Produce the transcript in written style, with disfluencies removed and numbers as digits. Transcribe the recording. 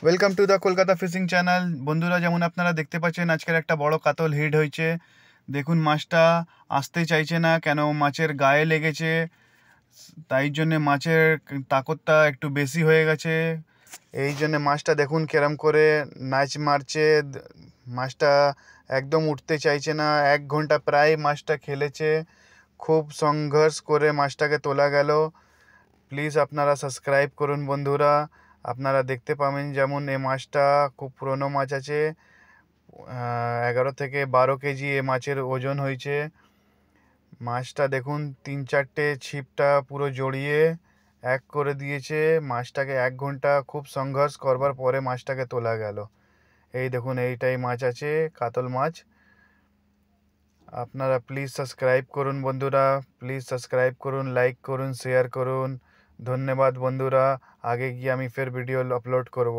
Welcome to the Kolkata fishing channel. বন্ধুরা, যেমন আপনারা দেখতে পাচ্ছেন আজকের একটা বড় কাতল হিট হয়েছে। দেখুন মাছটা আসতে চাইছে না, কেন মাছের গায়ে লেগেছে, তাই জন্যে মাছের তাকতটা একটু বেশি হয়ে গেছে। এই জন্যে মাছটা দেখুন কেরম করে নাচ মারছে। মাছটা একদম উঠতে চাইছে না। 1 ঘন্টা প্রায় মাছটা খেলেছে। খুব সংঘর্ষ করে মাছটাকে তোলা গেল। প্লিজ আপনারা সাবস্ক্রাইব করুন বন্ধুরা। আপনারা দেখতে পাবেন যেমন এই মাছটা খুব পুরনো মাছ আছে। 11 থেকে 12 কেজি এ মাছের ওজন হয়েছে। মাছটা দেখুন 3-4টে ছিপটা পুরো জড়িয়ে এক করে দিয়েছে। মাছটাকে 1 ঘন্টা খুব সংঘর্ষ করবার পরে মাছটাকে তোলা গেল। এই দেখুন এইটাই মাছ আছে, কাতল মাছ। আপনারা প্লিজ সাবস্ক্রাইব করুন বন্ধুরা, প্লিজ সাবস্ক্রাইব করুন, লাইক করুন, শেয়ার করুন। ধন্যবাদ বন্ধুরা। আগে গিয়ে আমি ফের ভিডিও আপলোড করব।